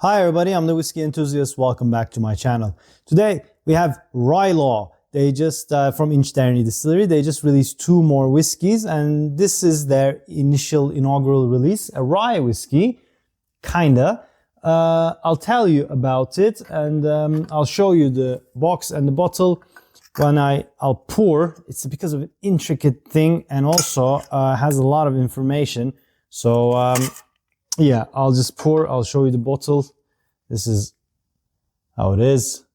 Hi everybody, I'm the Whiskey Enthusiast. Welcome back to my channel. Today we have Ryelaw. They just, from InchDairnie Distillery, they just released 2 more whiskeys and this is their inaugural release, a rye whiskey, kinda. I'll tell you about it and I'll show you the box and the bottle when I'll pour. It's because of an intricate thing and also has a lot of information. So yeah, I'll just pour, I'll show you the bottle. This is how it is.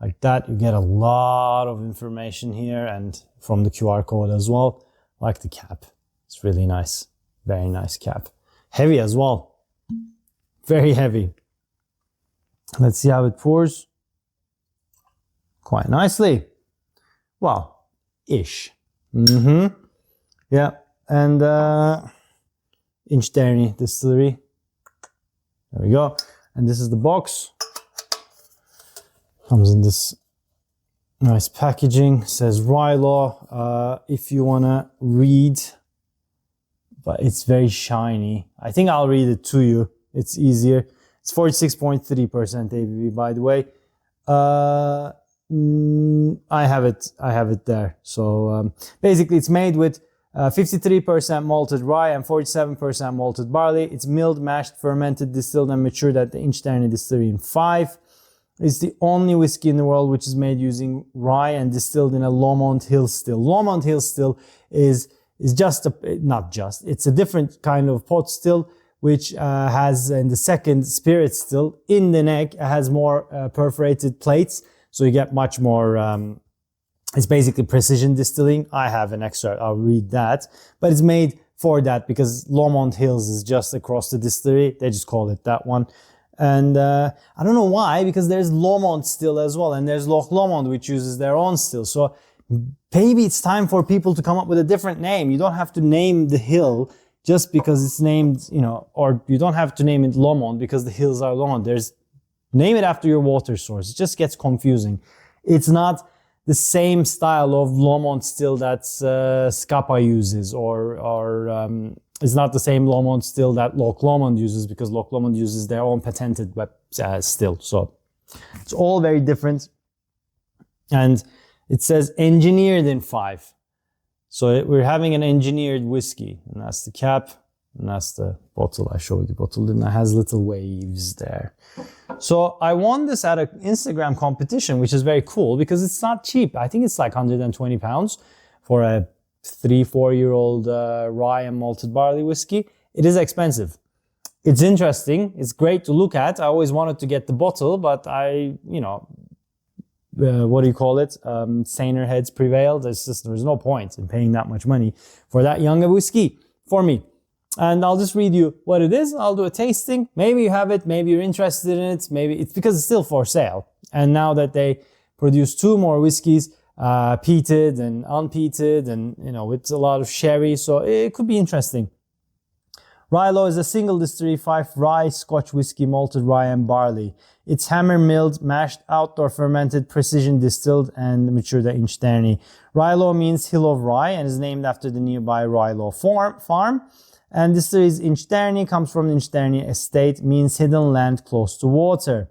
Like that, you get a lot of information here and from the QR code as well. I like the cap. It's really nice. Very nice cap. Heavy as well. Very heavy. Let's see how it pours. Quite nicely. Well, ish. Yeah, and Inchdairnie Distillery. There we go. And this is the box. Comes in this nice packaging. Says Ryelaw. If you wanna read, but it's very shiny. I think I'll read it to you. It's easier. It's 46.3% ABV, by the way. I have it there. So basically, it's made with 53% malted rye and 47% malted barley. It's milled, mashed, fermented, distilled, and matured at the Inchdairnie Distillery in 5. It's the only whiskey in the world which is made using rye and distilled in a Lomond Hill still. Lomond Hill still is just it's a different kind of pot still, which has in the second spirit still in the neck has more perforated plates, so you get much more. It's basically precision distilling. I have an excerpt, I'll read that. But it's made for that because Lomond Hills is just across the distillery. They just call it that one. And I don't know why, because there's Lomond still as well. And there's Loch Lomond, which uses their own still. So maybe it's time for people to come up with a different name. You don't have to name the hill just because it's named, or you don't have to name it Lomond because the hills are Lomond. Name it after your water source. It just gets confusing. It's not the same style of Lomond still that Scapa uses, or it's not the same Lomond still that Loch Lomond uses, because Loch Lomond uses their own patented still. So it's all very different. And it says engineered in 5. So we're having an engineered whiskey, and that's the cap, and that's the bottle. I showed you the bottle, and it has little waves there. So I won this at an Instagram competition, which is very cool because it's not cheap. I think it's like £120 for a 3-4-year-old rye and malted barley whiskey. It is expensive. It's interesting. It's great to look at. I always wanted to get the bottle, but what do you call it? Saner heads prevailed. There's no point in paying that much money for that young a whiskey for me. And I'll just read you what it is. I'll do a tasting. Maybe you have it. Maybe you're interested in it. Maybe it's because it's still for sale. And now that they produce 2 more whiskeys, peated and unpeated, and with a lot of sherry, so it could be interesting. Ryelaw is a single distillery 5 rye Scotch whiskey, malted rye and barley. It's hammer milled, mashed, outdoor fermented, precision distilled, and matured at Inchdairnie. Ryelaw means hill of rye and is named after the nearby Ryelaw farm. And distillery's Inchdairnie comes from Inchdairnie estate, means hidden land close to water.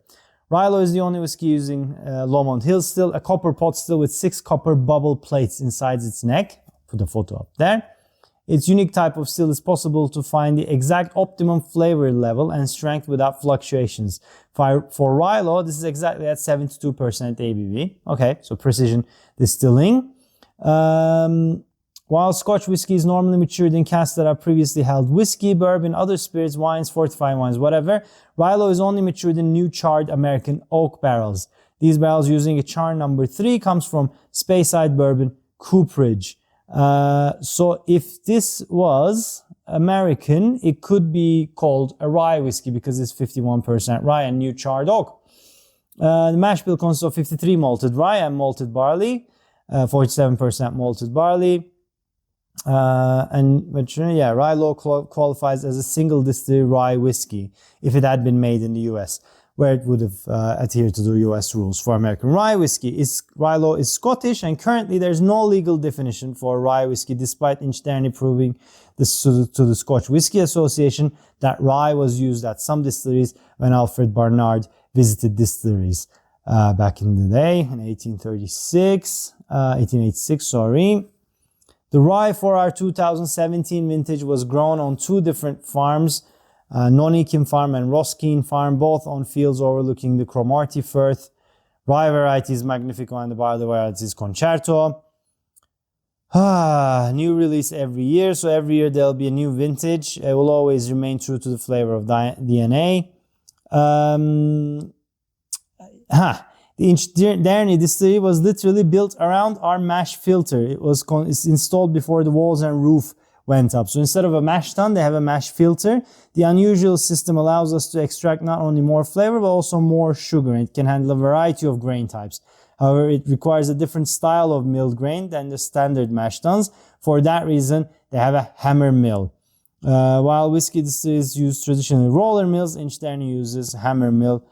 Ryelaw is the only whiskey using Lomond Hill still, a copper pot still with 6 copper bubble plates inside its neck. Put a photo up there. Its unique type of still is possible to find the exact optimum flavor level and strength without fluctuations. For Ryelaw, this is exactly at 72% ABV. Okay, so precision distilling. While Scotch whiskey is normally matured in casks that have previously held whiskey, bourbon, other spirits, wines, fortified wines, whatever, Ryelaw is only matured in new charred American oak barrels. These barrels using a char number 3 comes from Speyside Bourbon Cooperage. So if this was American, it could be called a rye whiskey because it's 51% rye and new charred oak. The mash bill consists of 53 malted rye and malted barley, 47% malted barley. Ryelaw qualifies as a single distillery rye whiskey if it had been made in the US. where it would have adhered to the US rules. For American rye whiskey, Ryelaw is Scottish, and currently there's no legal definition for rye whiskey, despite Inchdairnie proving this to the Scotch Whisky Association that rye was used at some distilleries when Alfred Barnard visited distilleries back in the day, in 1886, sorry. The rye for our 2017 vintage was grown on 2 different farms, Nonikin Farm and Roskeen Farm, both on fields overlooking the Cromarty Firth. Rye variety is Magnifico and the barley variety is Concerto. New release every year, so every year there'll be a new vintage. It will always remain true to the flavor of DNA. The Inchdairnie Distillery was literally built around our mash filter. It's installed before the walls and roof went up. So instead of a mash tun, they have a mash filter. The unusual system allows us to extract not only more flavor, but also more sugar. It can handle a variety of grain types. However, it requires a different style of milled grain than the standard mash tuns. For that reason, they have a hammer mill. While whiskey distilleries use traditionally roller mills, Inchdairnie uses hammer mill,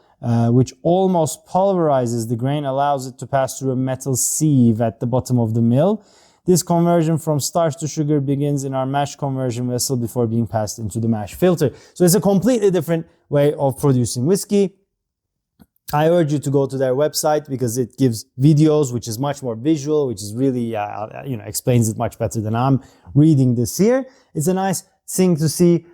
which almost pulverizes the grain, allows it to pass through a metal sieve at the bottom of the mill. This conversion from starch to sugar begins in our mash conversion vessel before being passed into the mash filter. So it's a completely different way of producing whiskey. I urge you to go to their website because it gives videos, which is much more visual, which is really, explains it much better than I'm reading this here. It's a nice thing to see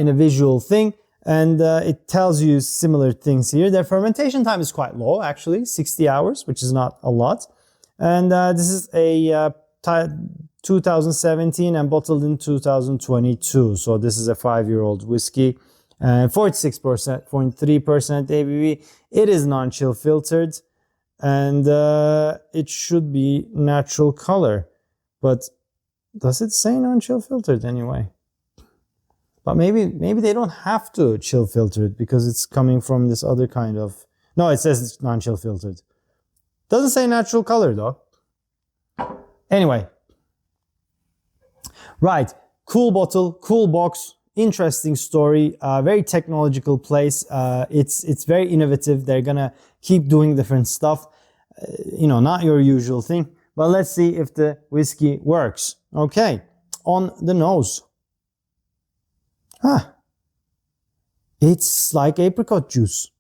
in a visual thing. And it tells you similar things here. Their fermentation time is quite low, actually, 60 hours, which is not a lot. And this is a 2017 and bottled in 2022. So this is a 5-year-old whiskey. 46.3% ABV. It is non-chill filtered. And it should be natural color. But does it say non-chill filtered anyway? But maybe they don't have to chill filter it because it's coming from this other kind of... No, it says it's non-chill filtered. Doesn't say natural color though. Anyway. Right. Cool bottle, cool box, interesting story, very technological place. It's very innovative. They're gonna keep doing different stuff. Not your usual thing. But let's see if the whiskey works. Okay. On the nose. It's like apricot juice.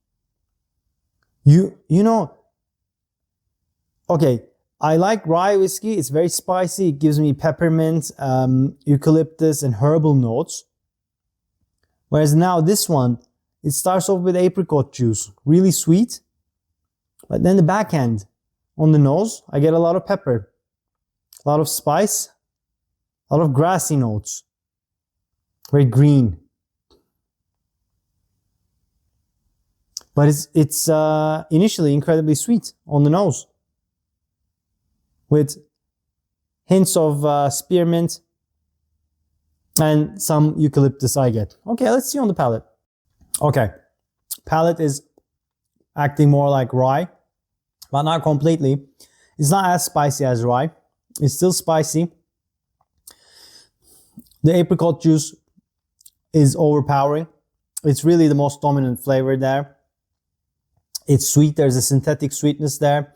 Okay, I like rye whiskey. It's very spicy. It gives me peppermint, eucalyptus, and herbal notes. Whereas now this one, it starts off with apricot juice, really sweet. But then the back end, on the nose, I get a lot of pepper, a lot of spice, a lot of grassy notes. Very green. But it's initially incredibly sweet on the nose. With hints of spearmint and some eucalyptus I get. Okay, let's see on the palate. Okay, palate is acting more like rye, but not completely. It's not as spicy as rye. It's still spicy. The apricot juice is overpowering. It's really the most dominant flavor there. It's sweet. There's a synthetic sweetness there.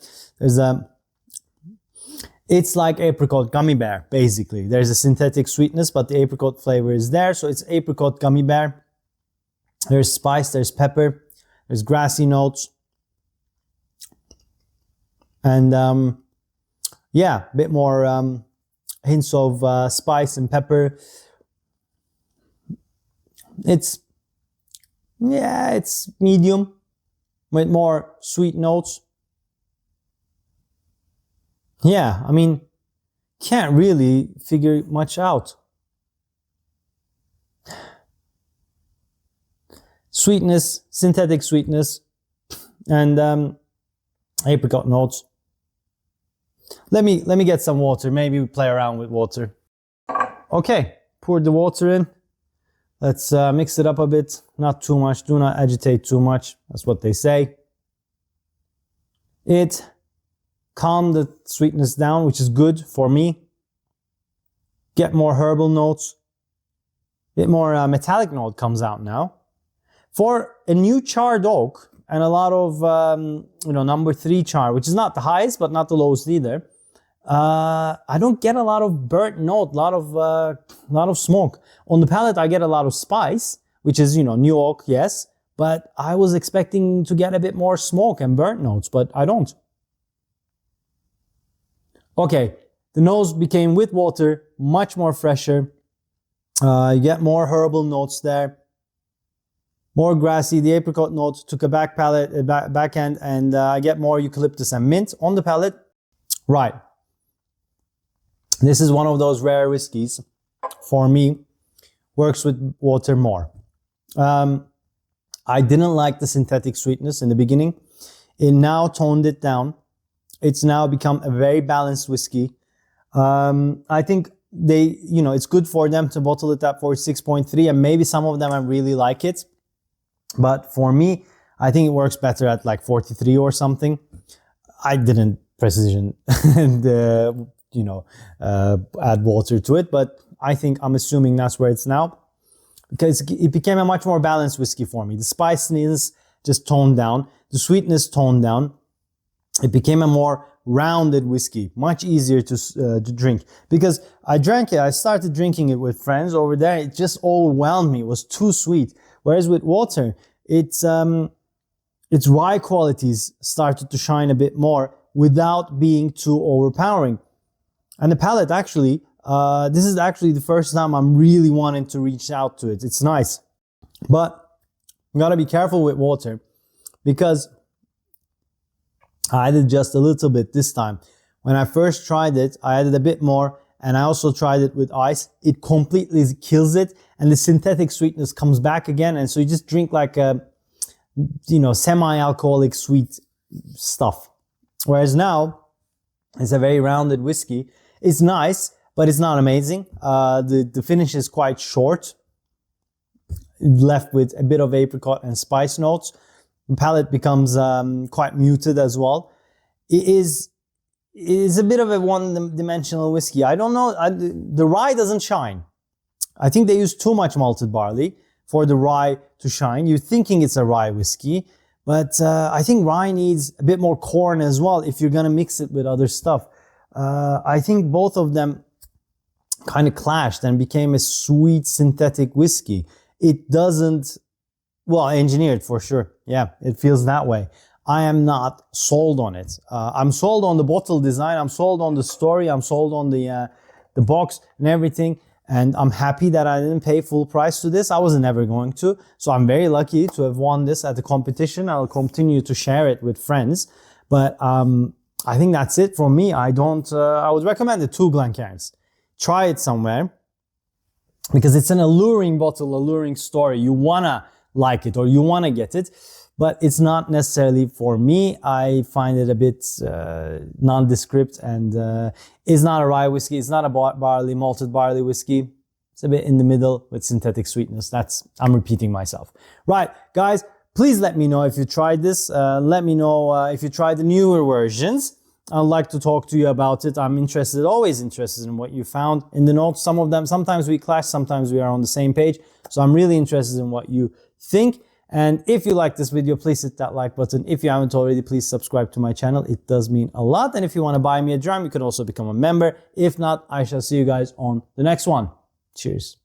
It's like apricot gummy bear, basically. There's a synthetic sweetness, but the apricot flavor is there. So it's apricot gummy bear. There's spice, there's pepper, there's grassy notes. And a bit more hints of spice and pepper. It's medium with more sweet notes. Yeah, I mean, can't really figure much out. Sweetness, synthetic sweetness, and apricot notes. Let me get some water. Maybe we play around with water. Okay, poured the water in. Let's mix it up a bit. Not too much. Do not agitate too much. That's what they say. It calmed the sweetness down, which is good for me. Get more herbal notes. A bit more metallic note comes out now. For a new charred oak, and a lot of number 3 char, which is not the highest but not the lowest either. I don't get a lot of burnt note, a lot of smoke. On the palate, I get a lot of spice, which is, new oak, yes, but I was expecting to get a bit more smoke and burnt notes, but I don't. Okay, the nose became with water, much more fresher. You get more herbal notes there, more grassy. The apricot notes took a back end, and I get more eucalyptus and mint on the palate. Right. This is one of those rare whiskeys, for me, works with water more. I didn't like the synthetic sweetness in the beginning. It now toned it down. It's now become a very balanced whiskey. I think it's good for them to bottle it at 46.3, and maybe some of them I really like it. But for me, I think it works better at like 43 or something. I didn't precision and add water to it, but I'm assuming that's where it's now, because it became a much more balanced whiskey for me. The spiciness just toned down, the sweetness toned down. It became a more rounded whiskey, much easier to drink, because I started drinking it with friends over there. It just overwhelmed me. It was too sweet. Whereas with water, its rye qualities started to shine a bit more without being too overpowering. And the palate, actually, this is actually the first time I'm really wanting to reach out to it. It's nice, but you gotta be careful with water, because I added just a little bit this time. When I first tried it, I added a bit more, and I also tried it with ice. It completely kills it, and the synthetic sweetness comes back again, and so you just drink like a, semi-alcoholic sweet stuff. Whereas now, it's a very rounded whiskey. It's nice, but it's not amazing. The finish is quite short, left with a bit of apricot and spice notes. The palate becomes quite muted as well. It is a bit of a one-dimensional whiskey. I don't know. The rye doesn't shine. I think they use too much malted barley for the rye to shine. You're thinking it's a rye whiskey, but I think rye needs a bit more corn as well if you're going to mix it with other stuff. I think both of them kind of clashed and became a sweet synthetic whiskey. It doesn't, well, engineered for sure. Yeah, it feels that way. I am not sold on it. I'm sold on the bottle design. I'm sold on the story. I'm sold on the box and everything. And I'm happy that I didn't pay full price to this. I wasn't ever going to. So I'm very lucky to have won this at the competition. I'll continue to share it with friends. But I think that's it from me. I would recommend the 2 Glencairns. Try it somewhere, because it's an alluring bottle, alluring story. You wanna like it or you wanna get it, but it's not necessarily for me. I find it a bit nondescript, and it's not a rye whiskey. It's not a malted barley whiskey. It's a bit in the middle with synthetic sweetness. I'm repeating myself. Right, guys, please let me know if you tried this. Let me know if you tried the newer versions. I'd like to talk to you about it. I'm always interested in what you found in the notes. Sometimes we clash, sometimes we are on the same page. So I'm really interested in what you think. And if you like this video, please hit that like button. If you haven't already, please subscribe to my channel. It does mean a lot. And if you want to buy me a dram, you can also become a member. If not, I shall see you guys on the next one. Cheers.